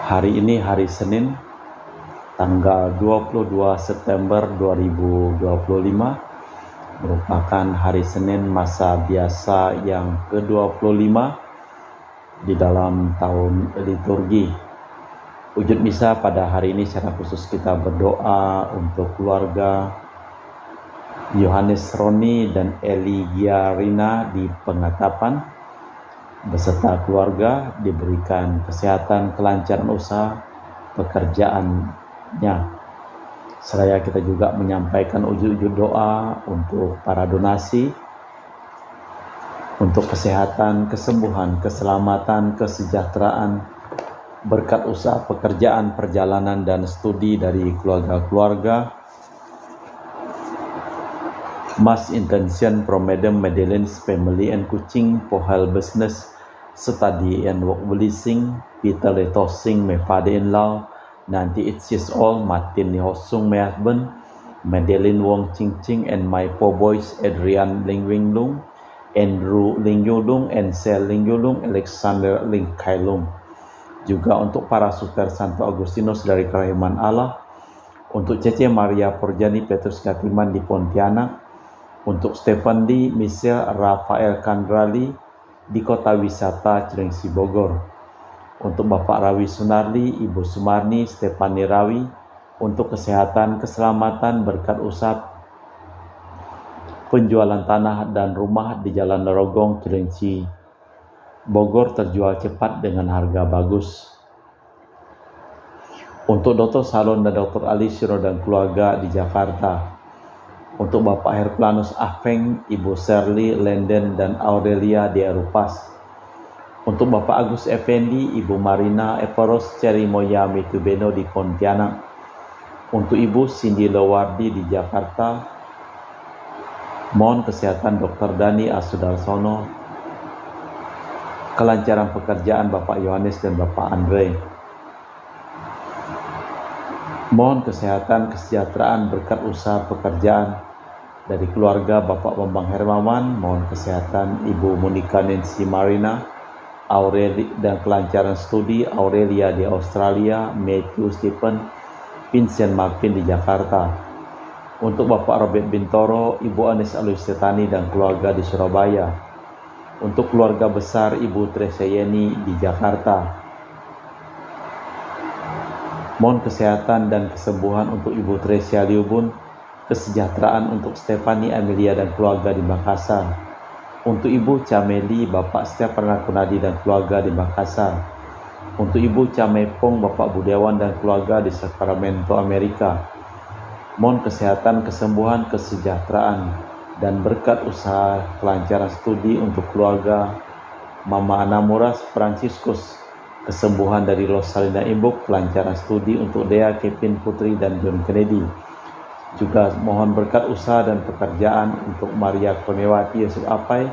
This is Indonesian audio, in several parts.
Hari ini hari Senin, tanggal 22 September 2025, merupakan hari Senin masa biasa yang ke-25 di dalam tahun liturgi. Wujud misa pada hari ini secara khusus kita berdoa untuk keluarga Yohanes Roni dan Eli Giarina di Pengatapan. Beserta keluarga diberikan kesehatan, kelancaran usaha pekerjaannya. Seraya kita juga menyampaikan ujud-ujud doa untuk para donasi, untuk kesehatan, kesembuhan, keselamatan, kesejahteraan, berkat usaha pekerjaan, perjalanan, dan studi dari keluarga-keluarga. Mass intention from Madam Madeleine's family and Kuching for her business study and work blessing Peter Letosing, my father-in-law, 98 years old, Martin Nihosung, my husband, Madeleine Wong Ching Ching, and my four boys, Adrian Ling Wing Lung, Andrew Ling Yulung, and Sel Ling Yulung, Alexander Ling Kai Lung. Juga untuk para suster Santo Agustinus dari Kerahiman Allah, untuk Cece Maria Porjani Petrus Katiman di Pontianak, untuk Stefan Lee, Michelle Rafael Kandrali di Kota Wisata Cilengsi Bogor, untuk Bapak Rawi Sunardi, Ibu Sumarni, Stefani Rawi, untuk kesehatan, keselamatan, berkat usaha penjualan tanah dan rumah di Jalan Narogong, Cilengsi Bogor terjual cepat dengan harga bagus. Untuk Dr. Salon dan Dr. Ali Shiro dan keluarga di Jakarta, untuk Bapak Herplanus Afeng, Ibu Shirley Lenden dan Aurelia di Erupas, untuk Bapak Agus Effendi, Ibu Marina Eporos Cerimoya Mitubeno di Pontianak, untuk Ibu Cindy Lowardi di Jakarta. Mohon kesehatan Dr. Dani Asudarsono, kelancaran pekerjaan Bapak Yohanes dan Bapak Andre. Mohon kesehatan, kesejahteraan, berkat usaha pekerjaan dari keluarga Bapak Bambang Hermawan. Mohon kesehatan Ibu Monica Nancy Marina, Aurelia, dan kelancaran studi Aurelia di Australia, Matthew Stephen, Vincent Marvin di Jakarta. Untuk Bapak Robert Bintoro, Ibu Anis Alusetani dan keluarga di Surabaya. Untuk keluarga besar Ibu Teresa Yeni di Jakarta. Mohon kesehatan dan kesembuhan untuk Ibu Tresia Liubun, kesejahteraan untuk Stefani Amelia dan keluarga di Makassar. Untuk Ibu Cameli, Bapak Stefan Rakunadi dan keluarga di Makassar. Untuk Ibu Camepong, Bapak Budiawan dan keluarga di Sacramento, Amerika. Mohon kesehatan, kesembuhan, kesejahteraan, dan berkat usaha kelancaran studi untuk keluarga Mama Anamuras Franciscus, kesembuhan dari Rosalina Imbuk, kelancaran studi untuk Dea Kevin Putri dan John Kennedy. Juga mohon berkat usaha dan pekerjaan untuk Maria Konewati Yusuf Apai,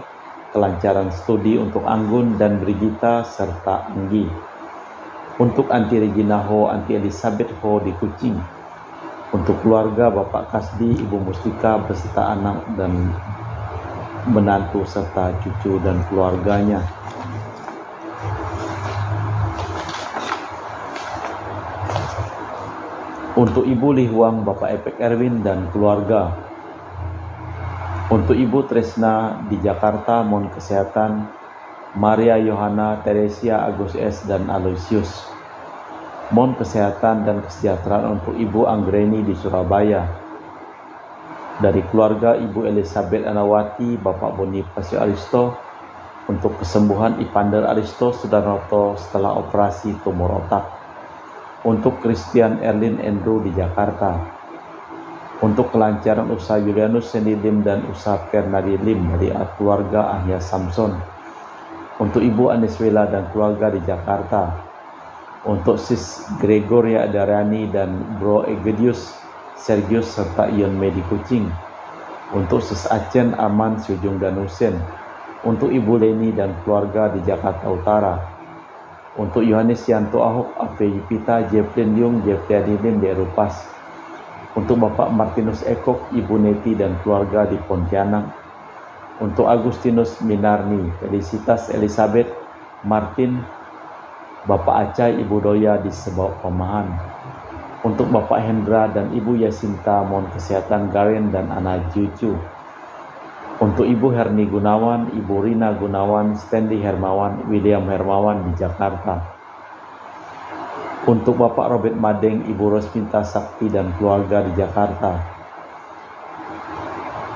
kelancaran studi untuk Anggun dan Brigita serta Anggi. Untuk Anti Regina Ho, Anti Elizabeth Ho di Kuching. Untuk keluarga Bapak Kasdi, Ibu Mustika beserta anak dan menantu serta cucu dan keluarganya. Untuk Ibu Lihuang, Bapak Epek Erwin dan keluarga. Untuk Ibu Tresna di Jakarta, mohon kesehatan Maria Yohana, Teresia, Agus S, dan Aloysius. Mohon kesehatan dan kesejahteraan untuk Ibu Anggreni di Surabaya. Dari keluarga Ibu Elizabeth Anawati, Bapak Bonifacio Aristo, untuk kesembuhan Ivander Aristo Sudarnoto setelah operasi tumor otak. Untuk Christian Erlin Andrew di Jakarta. Untuk kelancaran usaha Julianus Sandy Lim dan usaha Fernadi Lim dari keluarga Ahya Samson. Untuk Ibu Aniswela dan keluarga di Jakarta. Untuk Sis Gregoria Darani dan Bro Egedius Sergius serta Ion Medi Kucing. Untuk Sis Acen Arman Sujung dan Husen. Untuk Ibu Leni dan keluarga di Jakarta Utara. Untuk Yohanes Yanto Ahok, Ave Yupita, Jeffrey Yung, Jeffrey Adilim di Erupas. Untuk Bapak Martinus Ekok, Ibu Neti dan keluarga di Pontianak. Untuk Agustinus Minarni, Felicitas Elizabeth, Martin, Bapak Acai, Ibu Doya di Sebau Pemahan. Untuk Bapak Hendra dan Ibu Yasinta mohon kesehatan Garen dan anak cucu. Untuk Ibu Herni Gunawan, Ibu Rina Gunawan, Stanley Hermawan, William Hermawan di Jakarta. Untuk Bapak Robert Madeng, Ibu Rosminta Sakti dan keluarga di Jakarta.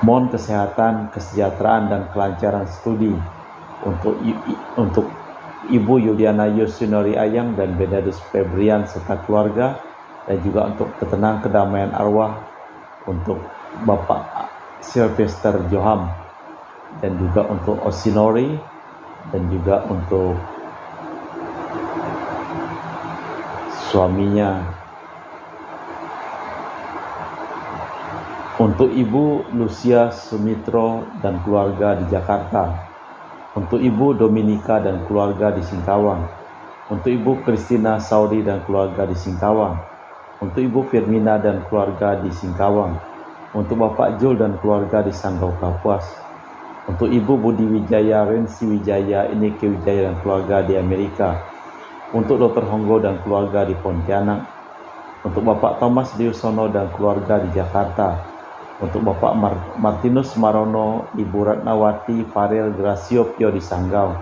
Mohon kesehatan, kesejahteraan dan kelancaran studi untuk Ibu Yuliana Yosunori Ayang dan Benedus Febrian serta keluarga, dan juga untuk ketenangan kedamaian arwah untuk Bapak Sylvester Joham, dan juga untuk Osinori, dan juga untuk suaminya. Untuk Ibu Lucia Sumitro dan keluarga di Jakarta. Untuk Ibu Dominika dan keluarga di Singkawang. Untuk Ibu Christina Saudi dan keluarga di Singkawang. Untuk Ibu Firmina dan keluarga di Singkawang. Untuk Bapak Jul dan keluarga di Sanggau Kapuas. Untuk Ibu Budi Wijaya, Rensi Wijaya, Ineke Wijaya dan keluarga di Amerika. Untuk Dr. Honggo dan keluarga di Pontianak. Untuk Bapak Thomas Diusono dan keluarga di Jakarta. Untuk Bapak Martinus Marono, Ibu Ratnawati Farel Gracio Pio di Sanggau.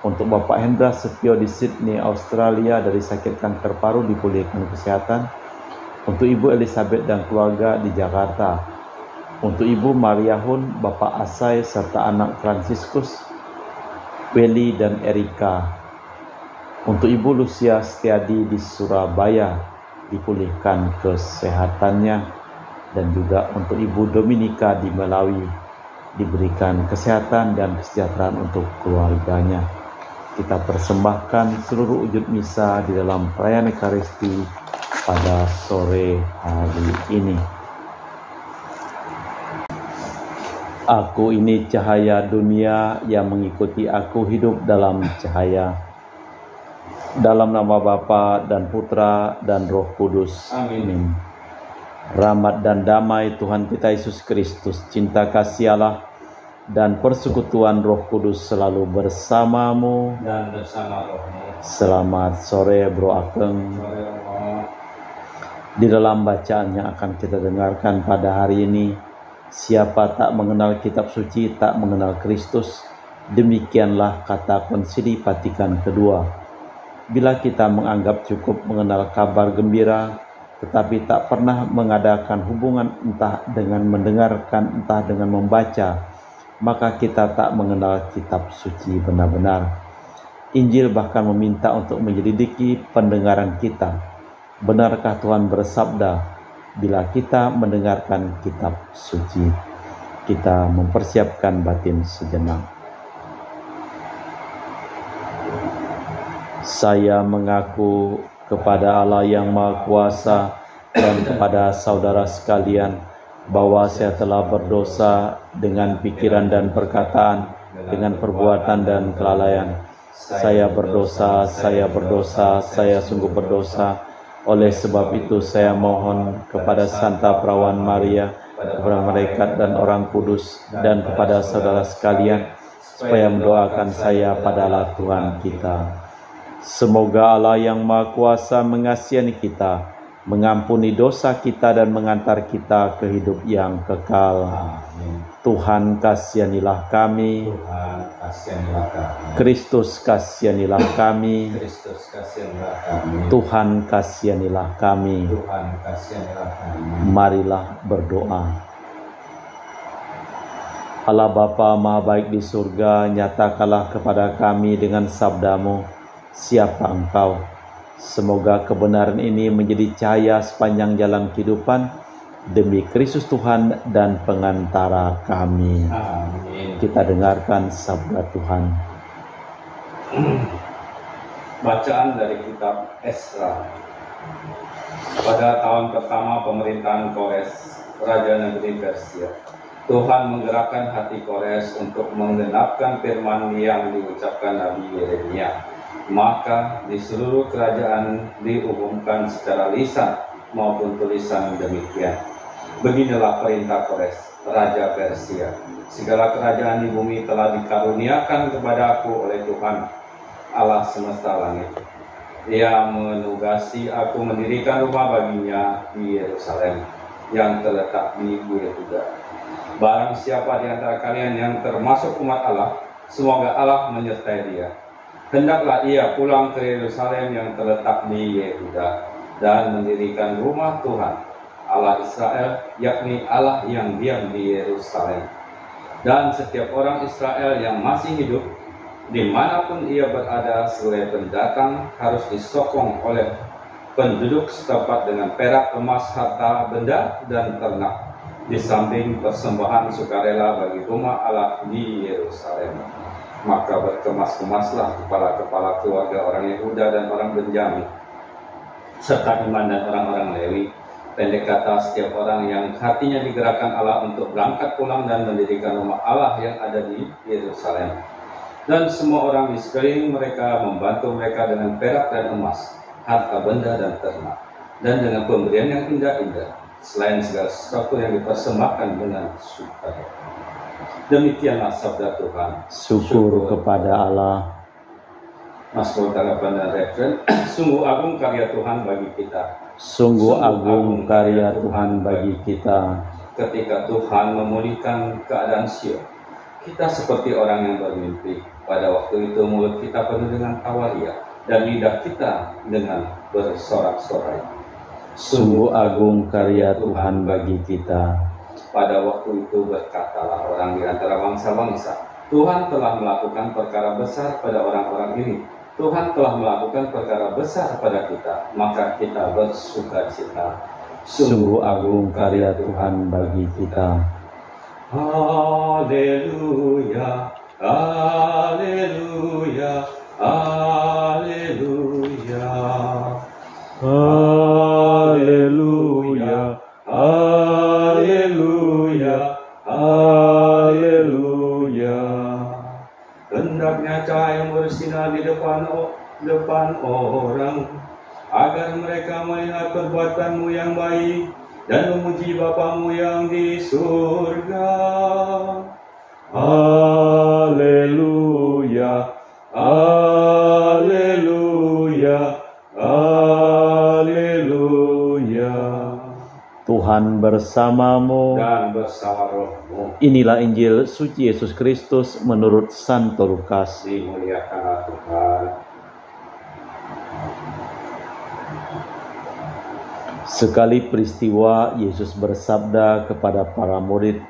Untuk Bapak Hendra Setio di Sydney, Australia dari sakit kanker paru dipulihkan kesehatan. Untuk Ibu Elizabeth dan keluarga di Jakarta. Untuk Ibu Maria Hun, Bapak Asai serta anak Franciscus, Welly dan Erika. Untuk Ibu Lucia Setiadi di Surabaya dipulihkan kesehatannya. Dan juga untuk Ibu Dominika di Malawi diberikan kesehatan dan kesejahteraan untuk keluarganya. Kita persembahkan seluruh wujud misa di dalam perayaan Ekaristi pada sore hari ini. Aku ini cahaya dunia, yang mengikuti aku hidup dalam cahaya. Dalam nama Bapa dan Putra dan Roh Kudus. Amin. Rahmat dan damai Tuhan kita Yesus Kristus, cinta kasih Allah, dan persekutuan Roh Kudus selalu bersamamu dan bersama rohmu. Selamat sore Bro Akeng. Di dalam bacaan yang akan kita dengarkan pada hari ini, siapa tak mengenal kitab suci tak mengenal Kristus. Demikianlah kata Konsili Vatikan kedua. Bila kita menganggap cukup mengenal kabar gembira, tetapi tak pernah mengadakan hubungan entah dengan mendengarkan, entah dengan membaca, maka kita tak mengenal kitab suci benar-benar. Injil bahkan meminta untuk menyelidiki pendengaran kita. Benarkah Tuhan bersabda? Bila kita mendengarkan kitab suci, kita mempersiapkan batin sejenak. Saya mengaku kepada Allah yang Maha Kuasa dan kepada saudara sekalian bahwa saya telah berdosa dengan pikiran dan perkataan, dengan perbuatan dan kelalaian. Saya berdosa, saya sungguh berdosa. Oleh sebab itu saya mohon kepada Santa Perawan Maria, kepada malaikat dan orang kudus, dan kepada saudara sekalian, supaya mendoakan saya pada Allah Tuhan kita. Semoga Allah yang Maha Kuasa mengasihi kita, mengampuni dosa kita dan mengantar kita ke hidup yang kekal. Amin. Tuhan kasihanilah kami. Tuhan kasihanilah kami. Kristus kasihanilah kami. Kristus kasihanilah kami. Tuhan kasihanilah kami. Tuhan kasihanilah kami. Marilah berdoa. Allah Bapa Maha Baik di surga, nyatakanlah kepada kami dengan sabda-Mu, siapa Engkau. Semoga kebenaran ini menjadi cahaya sepanjang jalan kehidupan, demi Kristus Tuhan dan pengantara kami. Amin. Kita dengarkan sabda Tuhan. Bacaan dari kitab Esra. Pada tahun pertama pemerintahan Kores, Raja Negeri Persia, Tuhan menggerakkan hati Kores untuk menggenapkan firman yang diucapkan Nabi Yeremia. Maka di seluruh kerajaan diumumkan secara lisan maupun tulisan demikian. Beginilah perintah Kores, Raja Persia. Segala kerajaan di bumi telah dikaruniakan kepada aku oleh Tuhan, Allah semesta langit. Ia menugasi aku mendirikan rumah baginya di Yerusalem yang terletak di Yehuda. Barang siapa di antara kalian yang termasuk umat Allah, semoga Allah menyertai dia. Hendaklah ia pulang ke Yerusalem yang terletak di Yehuda dan mendirikan rumah Tuhan, Allah Israel, yakni Allah yang diam di Yerusalem. Dan setiap orang Israel yang masih hidup, dimanapun ia berada sebagai pendatang, harus disokong oleh penduduk setempat dengan perak, emas, harta, benda, dan ternak, di samping persembahan sukarela bagi rumah Allah di Yerusalem. Maka berkemas-kemaslah kepala-kepala keluarga orang Yehuda dan orang Benjamin, serta Iman dan orang-orang Lewi. Pendek kata, setiap orang yang hatinya digerakkan Allah untuk berangkat pulang dan mendirikan rumah Allah yang ada di Yerusalem. Dan semua orang di sekeliling mereka membantu mereka dengan perak dan emas, harta benda dan ternak, dan dengan pemberian yang indah-indah, selain segala sesuatu yang dipersembahkan dengan sukacita. Demikianlah sabda Tuhan. Syukur kepada Allah. Mazmur tanggapan dan referen. Sungguh agung karya Tuhan bagi kita. Sungguh agung karya Tuhan bagi kita. Ketika Tuhan memulihkan keadaan Sion, kita seperti orang yang bermimpi. Pada waktu itu mulut kita penuh dengan tawaria dan lidah kita dengan bersorak-sorai. Sungguh agung karya Tuhan bagi kita. Pada waktu itu berkatalah orang di antara bangsa-bangsa, Tuhan telah melakukan perkara besar pada orang-orang ini. Tuhan telah melakukan perkara besar pada kita, maka kita bersukacita. Sungguh agung karya Tuhan bagi kita. Haleluya, haleluya, haleluya. Haleluya, haleluya, haleluya. Hendaknya cahaya bersinar di depan orang, agar mereka melihat perbuatanmu yang baik dan memuji Bapamu yang di surga. Haleluya, haleluya, haleluya. Tuhan bersamamu Dan bersama rohmu. Inilah Injil suci Yesus Kristus menurut Santo Lukas. Dimuliakanlah Tuhan. Sekali peristiwa Yesus bersabda kepada para murid,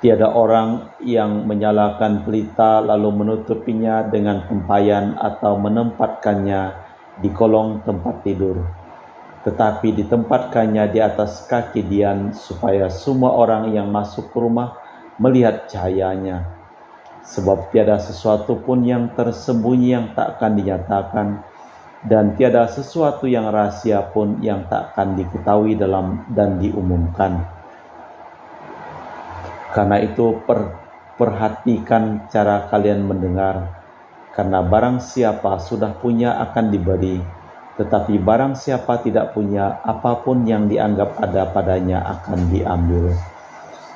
tiada orang yang menyalakan pelita lalu menutupinya dengan tempayan atau menempatkannya di kolong tempat tidur, tetapi ditempatkannya di atas kaki dian supaya semua orang yang masuk ke rumah melihat cahayanya. Sebab tiada sesuatu pun yang tersembunyi yang tak akan dinyatakan, dan tiada sesuatu yang rahasia pun yang tak akan diketahui dalam dan diumumkan. Karena itu perhatikan cara kalian mendengar, karena barang siapa sudah punya akan diberi, tetapi barang siapa tidak punya, apapun yang dianggap ada padanya akan diambil.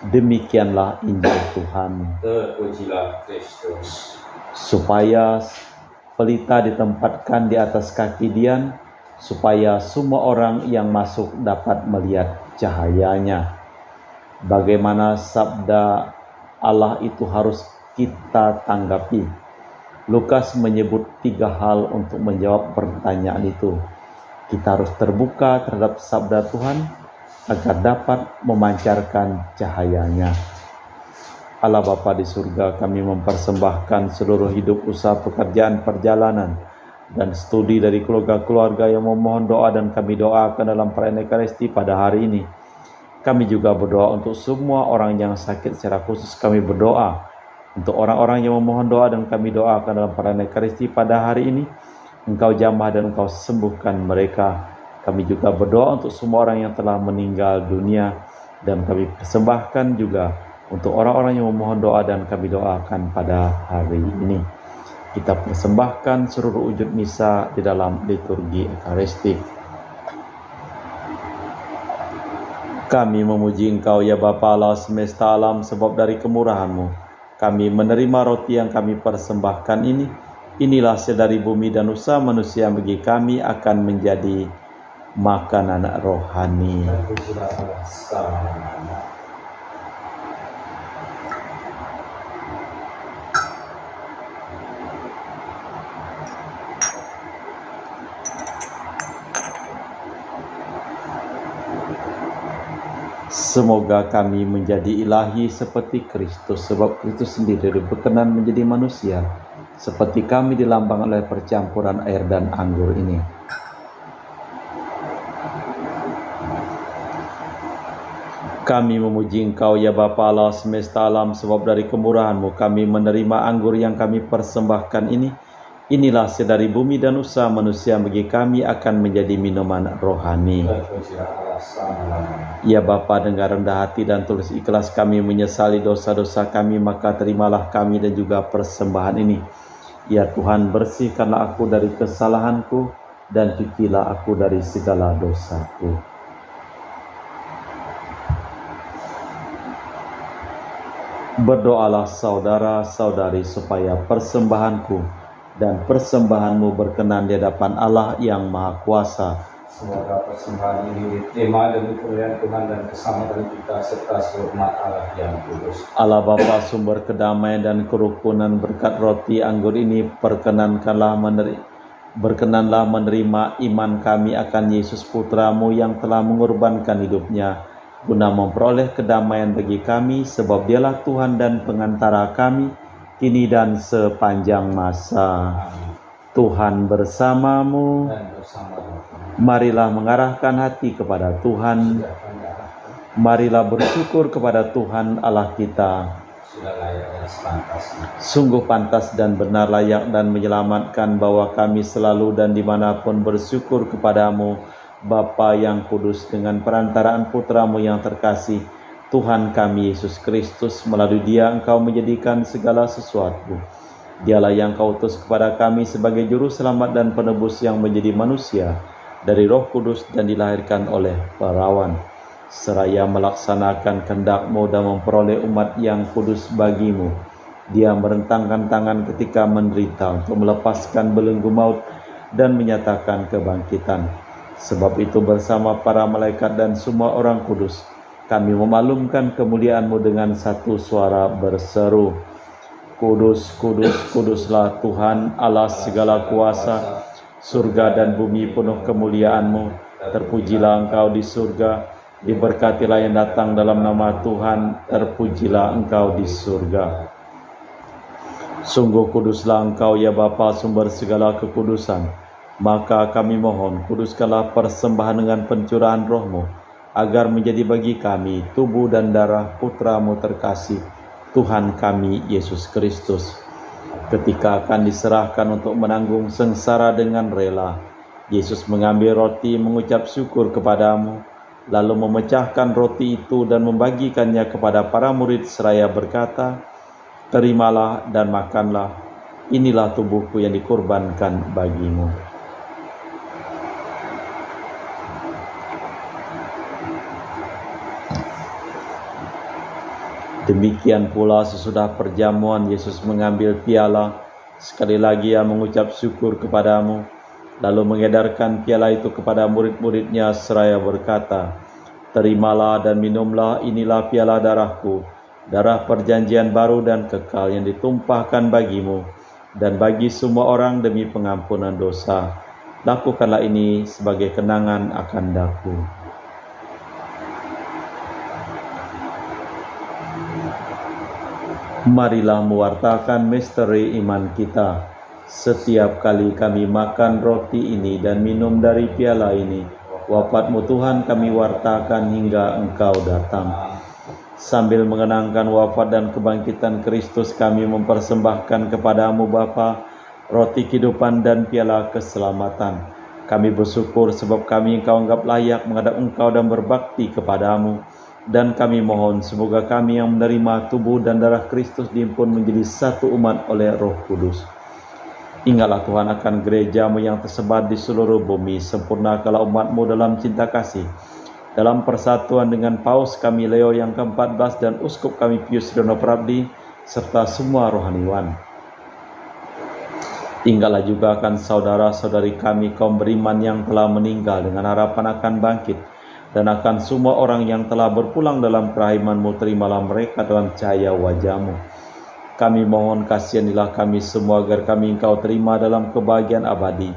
Demikianlah Injil Tuhan. Terpujilah Kristus. Supaya pelita ditempatkan di atas kaki dian, supaya semua orang yang masuk dapat melihat cahayanya. Bagaimana sabda Allah itu harus kita tanggapi. Lukas menyebut 3 hal untuk menjawab pertanyaan itu. Kita harus terbuka terhadap sabda Tuhan agar dapat memancarkan cahayanya. Allah Bapa di surga, kami mempersembahkan seluruh hidup, usaha, pekerjaan, perjalanan, dan studi dari keluarga-keluarga yang memohon doa, dan kami doakan dalam perayaan Ekaristi pada hari ini. Kami juga berdoa untuk semua orang yang sakit, secara khusus kami berdoa untuk orang-orang yang memohon doa, dan kami doakan dalam perayaan Ekaristi pada hari ini, Engkau jamah dan Engkau sembuhkan mereka. Kami juga berdoa untuk semua orang yang telah meninggal dunia, dan kami persembahkan juga untuk orang-orang yang memohon doa dan kami doakan pada hari ini. Kita persembahkan seluruh wujud misa di dalam liturgi Ekaristik. Kami memuji Engkau ya Bapa Allah semesta alam, sebab dari kemurahan-Mu kami menerima roti yang kami persembahkan ini, inilah sedari bumi dan usaha manusia bagi kami akan menjadi makanan rohani. Semoga kami menjadi ilahi seperti Kristus, sebab Kristus sendiri berkenan menjadi manusia, seperti kami dilambang oleh percampuran air dan anggur ini. Kami memuji Engkau ya Bapa Allah semesta alam, sebab dari kemurahan-Mu kami menerima anggur yang kami persembahkan ini. Inilah sedari bumi dan usaha manusia bagi kami akan menjadi minuman rohani. Ya Bapa, dengan rendah hati dan tulus ikhlas kami menyesali dosa-dosa kami, maka terimalah kami dan juga persembahan ini. Ya Tuhan, bersihkanlah aku dari kesalahanku dan cucilah aku dari segala dosaku. Berdoalah saudara-saudari supaya persembahanku dan persembahanmu berkenan di hadapan Allah yang Maha Kuasa. Semoga persembahan ini diterima demi kemuliaan Tuhan dan keselamatan kita serta seluruh umat Allah yang kudus. Allah Bapa sumber kedamaian dan kerukunan, berkat roti anggur ini berkenanlah menerima iman kami akan Yesus Putra-Mu yang telah mengorbankan hidupnya guna memperoleh kedamaian bagi kami, sebab Dialah Tuhan dan pengantara kami kini dan sepanjang masa. Amin. Tuhan bersamamu. Dan bersama-sama. Marilah mengarahkan hati kepada Tuhan. Marilah bersyukur kepada Tuhan Allah kita. Sudah layak dan sepantasnya. Sungguh pantas dan benar, layak dan menyelamatkan bahwa kami selalu dan dimanapun bersyukur kepadamu, Bapa yang kudus, dengan perantaraan Putra-Mu yang terkasih, Tuhan kami Yesus Kristus. Melalui Dia Engkau menjadikan segala sesuatu. Dialah yang Kau utus kepada kami sebagai juru selamat dan penebus yang menjadi manusia dari Roh Kudus dan dilahirkan oleh perawan, seraya melaksanakan kehendak-Mu dan memperoleh umat yang kudus bagi-Mu. Dia merentangkan tangan ketika menderita untuk melepaskan belenggu maut dan menyatakan kebangkitan. Sebab itu bersama para malaikat dan semua orang kudus, kami memaklumkan kemuliaan-Mu dengan satu suara berseru, Kudus, kudus, kuduslah Tuhan Allah segala kuasa, surga dan bumi penuh kemuliaan-Mu. Terpujilah Engkau di surga, diberkatilah yang datang dalam nama Tuhan, terpujilah Engkau di surga. Sungguh kuduslah Engkau ya Bapa, sumber segala kekudusan. Maka kami mohon, kuduskanlah persembahan dengan pencurahan Roh-Mu, agar menjadi bagi kami tubuh dan darah Putra-Mu terkasih, Tuhan kami Yesus Kristus. Ketika akan diserahkan untuk menanggung sengsara dengan rela, Yesus mengambil roti, mengucap syukur kepadamu, lalu memecahkan roti itu dan membagikannya kepada para murid seraya berkata, terimalah dan makanlah, inilah tubuhku yang dikorbankan bagimu. Demikian pula sesudah perjamuan Yesus mengambil piala, sekali lagi Ia mengucap syukur kepadamu, lalu mengedarkan piala itu kepada murid-murid-Nya seraya berkata, terimalah dan minumlah, inilah piala darahku, darah perjanjian baru dan kekal yang ditumpahkan bagimu dan bagi semua orang demi pengampunan dosa. Lakukanlah ini sebagai kenangan akan daku. Marilah mewartakan misteri iman kita. Setiap kali kami makan roti ini dan minum dari piala ini, wafat-Mu Tuhan kami wartakan hingga Engkau datang. Sambil mengenangkan wafat dan kebangkitan Kristus, kami mempersembahkan kepadamu Bapa roti kehidupan dan piala keselamatan. Kami bersyukur sebab kami Engkau anggap layak menghadap Engkau dan berbakti kepadamu. Dan kami mohon semoga kami yang menerima tubuh dan darah Kristus dihimpun menjadi satu umat oleh Roh Kudus. Ingatlah Tuhan akan gereja-Mu yang tersebar di seluruh bumi. Sempurnakanlah umat-Mu dalam cinta kasih, dalam persatuan dengan Paus kami Leo yang ke-14 dan Uskup kami Pius Riono Prabdi, serta semua rohaniwan. Ingatlah juga akan saudara-saudari kami kaum beriman yang telah meninggal dengan harapan akan bangkit, dan akan semua orang yang telah berpulang dalam kerahiman-Mu, terimalah mereka dalam cahaya wajah-Mu. Kami mohon kasihanilah kami semua agar kami Engkau terima dalam kebahagiaan abadi,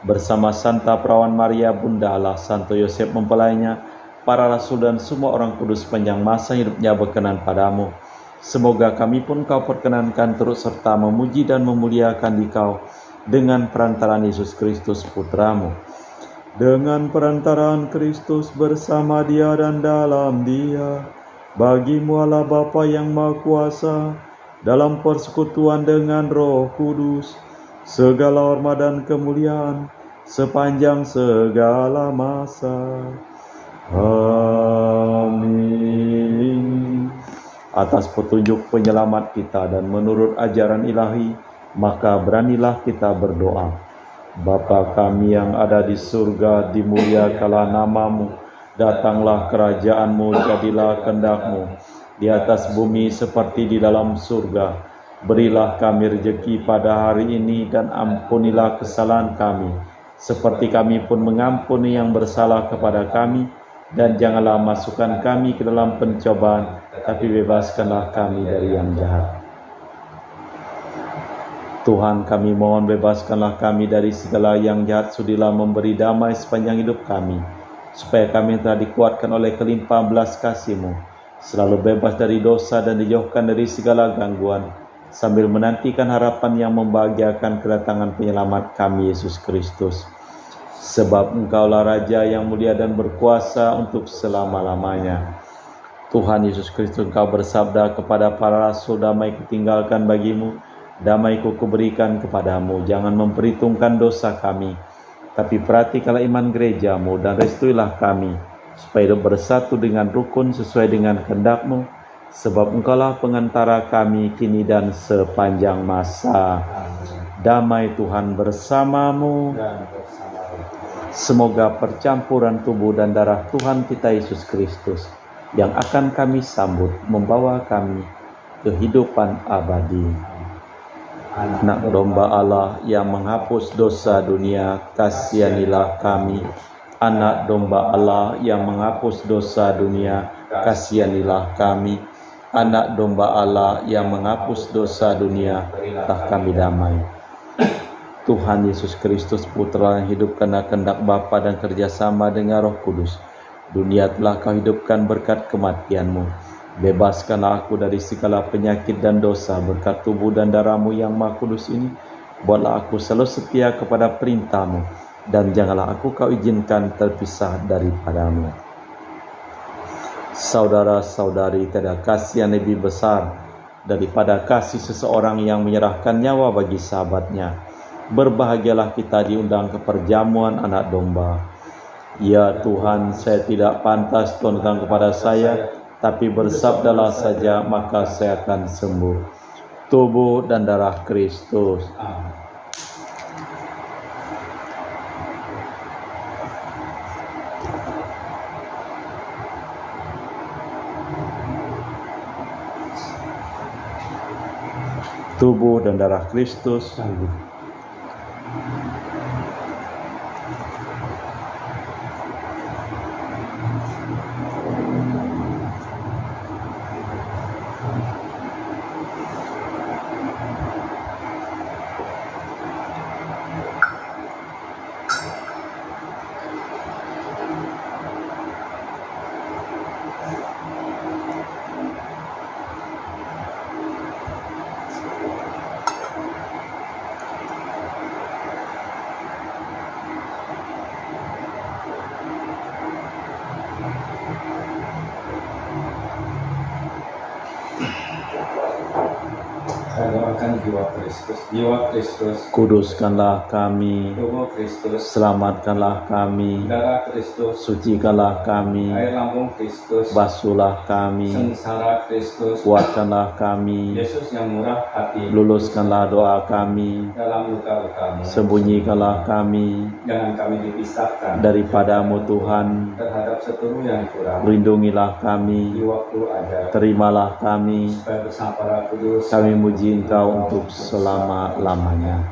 bersama Santa Perawan Maria Bunda Allah, Santo Yosef mempelainya, para rasul dan semua orang kudus sepanjang masa hidupnya berkenan padamu. Semoga kami pun Kau perkenankan turut serta memuji dan memuliakan Dikau dengan perantaraan Yesus Kristus Putra-Mu. Dengan perantaraan Kristus bersama Dia dan dalam Dia, bagi-Mu Allah Bapa yang Maha Kuasa, dalam persekutuan dengan Roh Kudus, segala hormat dan kemuliaan sepanjang segala masa. Amin. Atas petunjuk penyelamat kita dan menurut ajaran ilahi, maka beranilah kita berdoa. Bapa kami yang ada di surga, dimuliakanlah nama-Mu, datanglah kerajaan-Mu, jadilah kehendak-Mu di atas bumi seperti di dalam surga. Berilah kami rezeki pada hari ini, dan ampunilah kesalahan kami, seperti kami pun mengampuni yang bersalah kepada kami. Dan janganlah masukkan kami ke dalam pencobaan, tapi bebaskanlah kami dari yang jahat. Tuhan, kami mohon bebaskanlah kami dari segala yang jahat, sudilah memberi damai sepanjang hidup kami, supaya kami telah dikuatkan oleh kelimpahan belas kasih-Mu, selalu bebas dari dosa dan dijauhkan dari segala gangguan, sambil menantikan harapan yang membahagiakan kedatangan penyelamat kami, Yesus Kristus. Sebab Engkaulah Raja yang mulia dan berkuasa untuk selama-lamanya. Tuhan Yesus Kristus, Engkau bersabda kepada para rasul, damai kutinggalkan bagimu, damai kuberikan kepadamu. Jangan memperhitungkan dosa kami, tapi perhatikanlah iman gereja-Mu, dan restuilah kami, supaya hidup bersatu dengan rukun sesuai dengan kehendak-Mu, sebab Engkaulah pengantara kami kini dan sepanjang masa. Damai Tuhan bersamamu. Semoga percampuran tubuh dan darah Tuhan kita Yesus Kristus yang akan kami sambut membawa kami kehidupan abadi. Anak domba Allah yang menghapus dosa dunia, kasihanilah kami. Anak domba Allah yang menghapus dosa dunia, kasihanilah kami. Anak domba Allah yang menghapus dosa dunia, berilah kami damai. Tuhan Yesus Kristus, Putra yang hidup karena kehendak Bapa dan kerjasama dengan Roh Kudus, dunia telah Kau hidupkan berkat kematian-Mu. Bebaskanlah aku dari segala penyakit dan dosa berkat tubuh dan darah-Mu yang Maha Kudus ini. Buatlah aku selalu setia kepada perintah-Mu, dan janganlah aku Kau izinkan terpisah daripada-Mu. Saudara-saudari, tiada kasih yang lebih besar daripada kasih seseorang yang menyerahkan nyawa bagi sahabatnya. Berbahagialah kita diundang ke perjamuan anak domba. Ya Tuhan, saya tidak pantas Tuhan datang kepada saya, tapi bersabdalah saja, maka saya akan sembuh. Tubuh dan darah Kristus. Tubuh dan darah Kristus. Doakan jiwa Kristus, jiwa Kristus. Kuduskanlah kami, Tubuh Kristus. selamatkanlah kami, Darah Kristus. sucikanlah kami, Air lambung Kristus. basuhlah kami, Sengsara Kristus. kuatkanlah kami, Yesus yang murah hati. luluskanlah doa kami, Dalam luka-lukamu. sembunyikanlah kami Jangan kami dipisahkan daripada-Mu Tuhan, terhadap seteru yang kurang. lindungilah Di kami, waktu ada, terimalah kami, supaya bersama para kudus kami muji Engkau untuk selama-lamanya.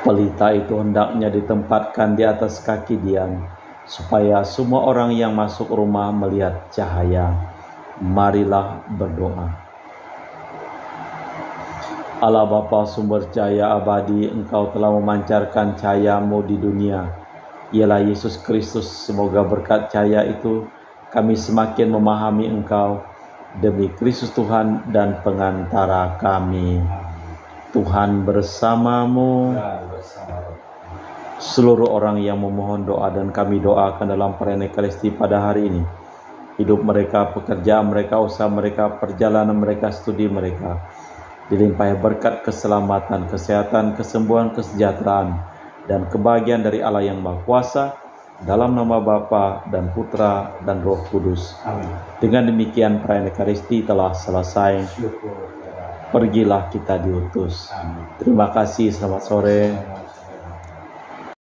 Pelita itu hendaknya ditempatkan di atas kaki Dian, supaya semua orang yang masuk rumah melihat cahaya. Marilah berdoa. Allah Bapa sumber cahaya abadi, Engkau telah memancarkan cahayamu di dunia, ialah Yesus Kristus. Semoga berkat cahaya itu kami semakin memahami Engkau, demi Kristus Tuhan dan pengantara kami. Tuhan bersamamu. Seluruh orang yang memohon doa dan kami doakan dalam perayaan Ekaristi pada hari ini, hidup mereka, pekerjaan mereka, usaha mereka, perjalanan mereka, studi mereka, dilimpahi berkat keselamatan, kesehatan, kesembuhan, kesejahteraan, dan kebahagiaan dari Allah yang Maha Kuasa, dalam nama Bapa dan Putra dan Roh Kudus. Amin. Dengan demikian perayaan Ekaristi telah selesai. Pergilah kita diutus. Amin. Terima kasih, selamat sore.